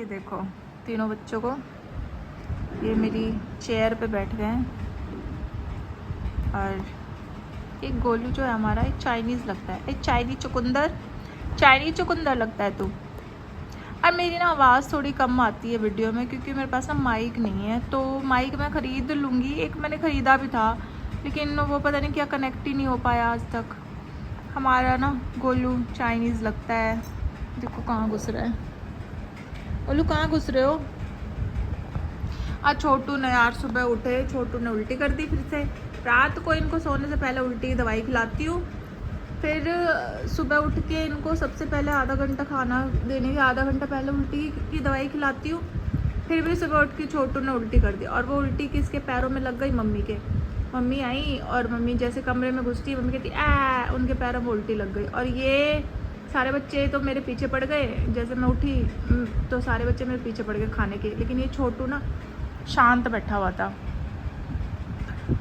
ये देखो तीनों बच्चों को, ये मेरी चेयर पे बैठ गए हैं। और एक गोलू जो है हमारा, एक चाइनीज़ लगता है, एक चाइनीज चुकंदर लगता है तू। और मेरी ना आवाज़ थोड़ी कम आती है वीडियो में क्योंकि मेरे पास ना माइक नहीं है। तो माइक मैं ख़रीद लूँगी, एक मैंने ख़रीदा भी था लेकिन वो पता नहीं क्या कनेक्ट ही नहीं हो पाया आज तक। हमारा ना गोलू चाइनीज़ लगता है। देखो कहाँ घुस रहा है गोलू, कहाँ घुस रहे हो। आज छोटू ने यार सुबह उठे, छोटू ने उल्टी कर दी फिर से। रात को इनको सोने से पहले उल्टी की दवाई खिलाती हूँ, फिर सुबह उठ के इनको सबसे पहले आधा घंटा खाना देने के आधा घंटा पहले उल्टी की दवाई खिलाती हूँ। फिर भी सुबह उठ के छोटू ने उल्टी कर दी, और वो उल्टी किसके पैरों में लग गई, मम्मी के। मम्मी आई और मम्मी जैसे कमरे में घुसती, मम्मी कहती उनके पैरों में उल्टी लग गई। और ये सारे बच्चे तो मेरे पीछे पड़ गए, जैसे मैं उठी तो सारे बच्चे मेरे पीछे पड़ गए खाने के। लेकिन ये छोटू ना शांत बैठा हुआ था।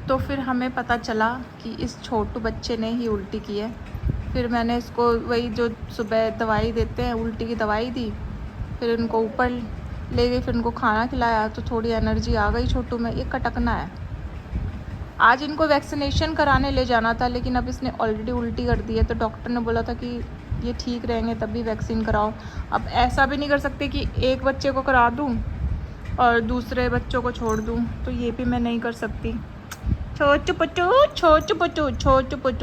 तो फिर हमें पता चला कि इस छोटू बच्चे ने ही उल्टी की है। फिर मैंने इसको वही जो सुबह दवाई देते हैं उल्टी की दवाई दी, फिर इनको ऊपर ले गई, फिर इनको खाना खिलाया तो थोड़ी एनर्जी आ गई छोटू में। ये कटकना है। आज इनको वैक्सीनेशन कराने ले जाना था लेकिन अब इसने ऑलरेडी उल्टी कर दी है, तो डॉक्टर ने बोला था कि ये ठीक रहेंगे तभी वैक्सीन कराओ। अब ऐसा भी नहीं कर सकते कि एक बच्चे को करा दूँ और दूसरे बच्चों को छोड़ दूँ, तो ये भी मैं नहीं कर सकती। छोटू पटू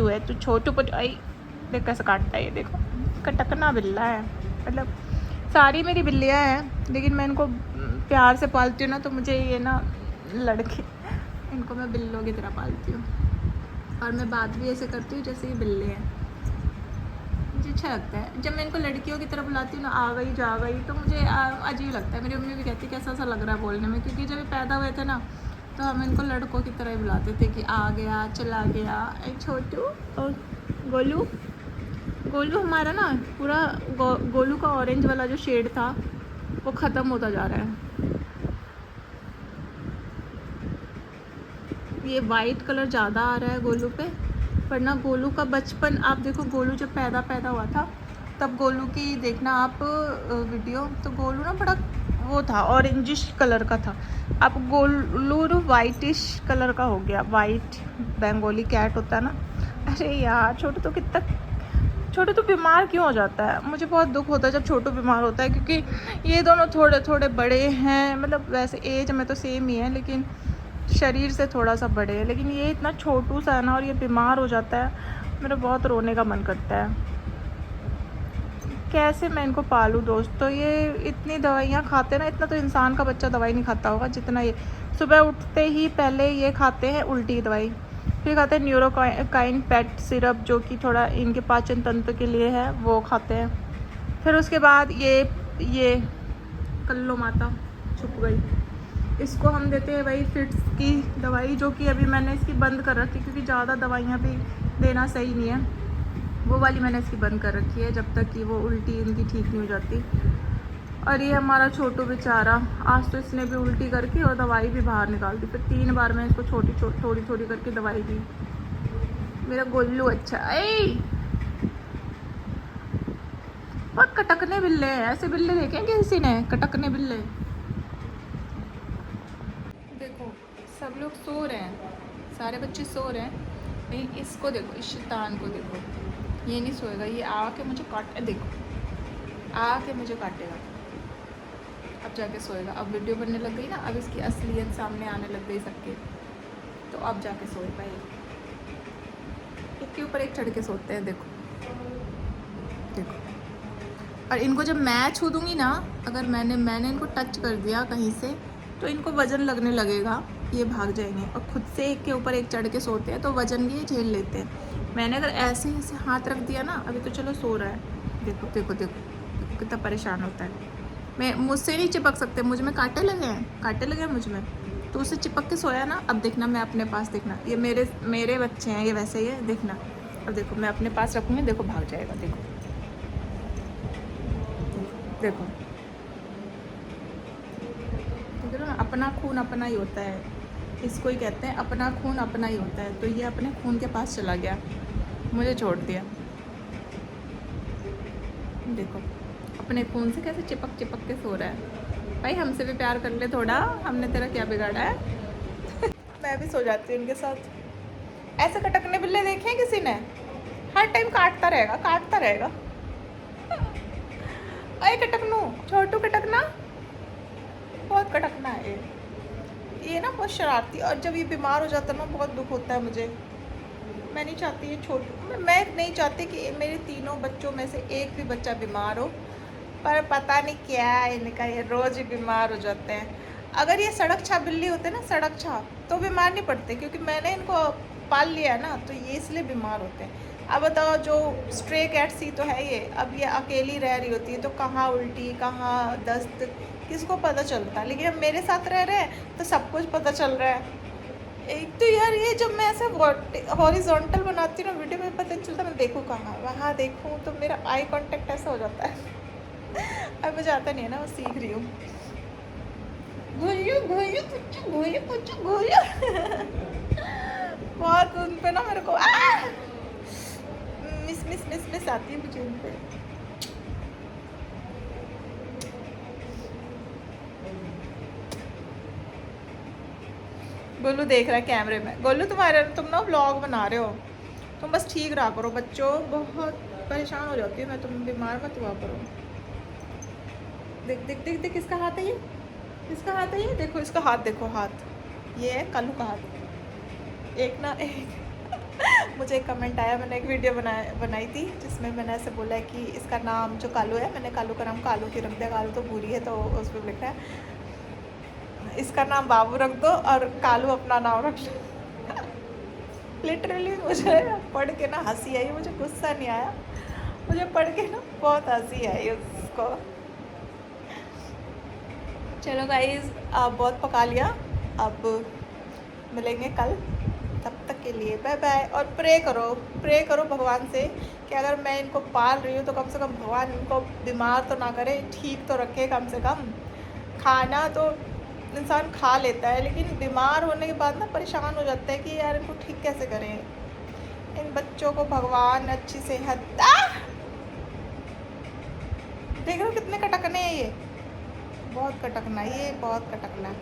है तो छोटू पटू। आई देख कैसे काटता है ये, देखो कटकना बिल्ला है। मतलब सारी मेरी बिल्लियाँ हैं लेकिन मैं इनको प्यार से पालती हूँ ना, तो मुझे ये ना लड़के, इनको मैं बिल्लों की तरह पालती हूँ और मैं बात भी ऐसे करती हूँ जैसे ये बिल्ले हैं। मुझे अच्छा लगता है जब मैं इनको लड़कियों की तरह बुलाती हूँ ना, आ गई जा गई, तो मुझे अजीब लगता है। मेरी मम्मी भी कहती है कैसा सा लग रहा है बोलने में, क्योंकि जब ये पैदा हुए थे ना तो हम इनको लड़कों की तरह ही बुलाते थे कि आ गया चला गया। छोटू और गोलू, गोलू हमारा ना पूरा गोलू का ऑरेंज वाला जो शेड था वो ख़त्म होता जा रहा है। ये वाइट कलर ज़्यादा आ रहा है गोलू पे, वरना गोलू का बचपन आप देखो। गोलू जब पैदा हुआ था तब गोलू की देखना आप वीडियो, तो गोलू ना बड़ा वो था, ऑरेंजिश कलर का था। अब गोलू वाइटिश कलर का हो गया। वाइट बंगाली कैट होता है ना। अरे यार छोटू तो बीमार क्यों हो जाता है। मुझे बहुत दुख होता है जब छोटू बीमार होता है, क्योंकि ये दोनों थोड़े थोड़े बड़े हैं। मतलब वैसे एज में तो सेम ही है लेकिन शरीर से थोड़ा सा बड़े है, लेकिन ये इतना छोटू सा है ना और ये बीमार हो जाता है। मेरा बहुत रोने का मन करता है। कैसे मैं इनको पालूँ दोस्तों। ये इतनी दवाइयाँ खाते ना, इतना तो इंसान का बच्चा दवाई नहीं खाता होगा जितना ये। सुबह उठते ही पहले ये खाते हैं उल्टी की दवाई, फिर खाते हैं न्यूरोकाइन पेट सिरप जो कि थोड़ा इनके पाचन तंत्र के लिए है, वो खाते हैं। फिर उसके बाद ये कल्लो माता छुप गई, इसको हम देते हैं वही फिट्स की दवाई, जो कि अभी मैंने इसकी बंद कर रखी क्योंकि ज़्यादा दवाइयाँ भी देना सही नहीं है। वो वाली मैंने इसकी बंद कर रखी है जब तक कि वो उल्टी इनकी ठीक नहीं हो जाती। और ये हमारा छोटू बेचारा, आज तो इसने भी उल्टी करके और दवाई भी बाहर निकाल दी। फिर 3 बार मैं इसको थोड़ी थोड़ी करके दवाई दी। मेरा गोल्लू अच्छा है। बहुत कटकने बिल्ले हैं, ऐसे बिल्ले देखे हैं किसी ने, कटकने बिल्ले। देखो सब लोग सो रहे हैं, सारे बच्चे सो रहे हैं, लेकिन इसको देखो, इस शैतान को देखो, ये नहीं सोएगा। ये आके मुझे काटे, देखो आके मुझे काटेगा। अब जाके सोएगा। अब वीडियो बनने लग गई ना, अब इसकी असलियत सामने आने लग गई सबके, तो अब जाके सोएगा। ये एक के ऊपर एक चढ़ के सोते हैं। देखो देखो। और इनको जब मैं छू दूँगी ना, अगर मैंने इनको टच कर दिया कहीं से, तो इनको वज़न लगने लगेगा, ये भाग जाएंगे। और खुद से एक के ऊपर एक चढ़ के सोते हैं तो वज़न ये झेल लेते हैं। मैंने अगर ऐसे हाथ रख दिया ना, अभी तो चलो सो रहा है, देखो देखो देखो कितना परेशान होता है। मैं मुझसे नहीं चिपक सकते, मुझ में कांटे लगे हैं मुझ में, तो उससे चिपक के सोया ना। अब देखना मैं अपने पास, देखना ये मेरे बच्चे हैं, ये वैसे ही है, देखना। अब देखो मैं अपने पास रखूँगी, देखो भाग जाएगा। देखो देखो ठीक है ना, अपना खून अपना ही होता है, इसको ही कहते हैं अपना खून अपना ही होता है। तो ये अपने खून के पास चला गया, मुझे छोड़ दिया। देखो अपने खून से कैसे चिपक चिपक के सो रहा है। भाई हमसे भी प्यार कर ले थोड़ा, हमने तेरा क्या बिगाड़ा है। मैं भी सो जाती हूँ उनके साथ। ऐसे कटकने बिल्ले देखे हैं किसी ने? हर टाइम काटता रहेगा काटता रहेगा। अरे कटकनू, छोटू कटकना, बहुत कटकना है ये ना, बहुत शरारती। और जब ये बीमार हो जाता है ना, बहुत दुख होता है मुझे। मैं नहीं चाहती ये छोटू, मैं नहीं चाहती कि मेरे तीनों बच्चों में से एक भी बच्चा बीमार हो, पर पता नहीं क्या है इनका, ये रोज़ ही बीमार हो जाते हैं। अगर ये सड़क छाप बिल्ली होते ना, सड़क छाप, तो बीमार नहीं पड़ते, क्योंकि मैंने इनको पाल लिया ना, तो ये इसलिए बीमार होते हैं। अब बताओ, जो स्ट्रे कैट्स ही तो है ये, अब ये अकेली रह रही होती है तो कहाँ उल्टी कहाँ दस्त किसको पता चलता। लेकिन अब मेरे साथ रह रहे हैं तो सब कुछ पता चल रहा है। एक तो यार ये जब मैं ऐसा हॉरिजॉन्टल बनाती हूँ ना वीडियो में, पता नहीं चलता मैं देखूँ कहाँ, वहाँ देखूँ, तो मेरा आई कांटेक्ट ऐसा हो जाता है। अब मुझे आता नहीं है ना, मैं सीख रही हूँ। घोयो घोयो कुछ घोयो कुछ घोयो। बहुत उन पे ना मेरे को मिस मिस मिस मिस आती है मुझे उन पे। गोलू देख रहा है कैमरे में। गोलू तुम ना व्लॉग बना रहे हो, तुम बस ठीक रहा करो बच्चों, बहुत परेशान हो जाती हूँ मैं, तुम बीमार मत हुआ करो। देख देख देख देख, किसका हाथ है ये, किसका हाथ है ये, देखो इसका हाथ, देखो हाथ, ये है कालू का हाथ। एक ना एक मुझे एक कमेंट आया, मैंने एक वीडियो बनाई थी जिसमें मैंने ऐसे बोला है कि इसका नाम जो कालू है, मैंने कालू का नाम कालू क्यों रख दिया, कालू तो बुरी है, तो उस पर लिखा है इसका नाम बाबू रख दो और कालू अपना नाम रख लो। लिटरली मुझे पढ़ के ना हंसी आई, मुझे गुस्सा नहीं आया, मुझे पढ़ के ना बहुत हंसी आई उसको। चलो गाइस, आप बहुत पका लिया, अब मिलेंगे कल, तब तक के लिए बाय बाय। और प्रे करो भगवान से कि अगर मैं इनको पाल रही हूँ तो कम से कम भगवान इनको बीमार तो ना करे, ठीक तो रखे कम से कम। खाना तो इंसान खा लेता है, लेकिन बीमार होने के बाद ना परेशान हो जाता है कि यार इनको ठीक कैसे करें। इन बच्चों को भगवान अच्छी सेहत देख रहे हो कितने कटकने हैं ये, बहुत कटकना, ये बहुत कटकना।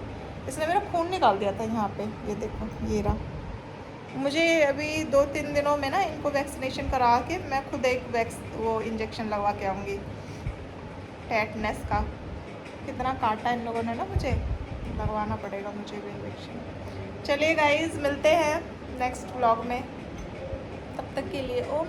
इसने मेरा खून निकाल दिया था यहाँ पे, ये देखो ये रहा। मुझे अभी 2-3 दिनों में ना इनको वैक्सीनेशन करा के मैं खुद एक वो इंजेक्शन लगवा के आऊँगी टेटनस का। कितना काटा इन लोगों ने ना, मुझे लगवाना पड़ेगा मुझे भी इंजेक्शन। चलिए गाइस, मिलते हैं नेक्स्ट व्लॉग में, तब तक के लिए ओम।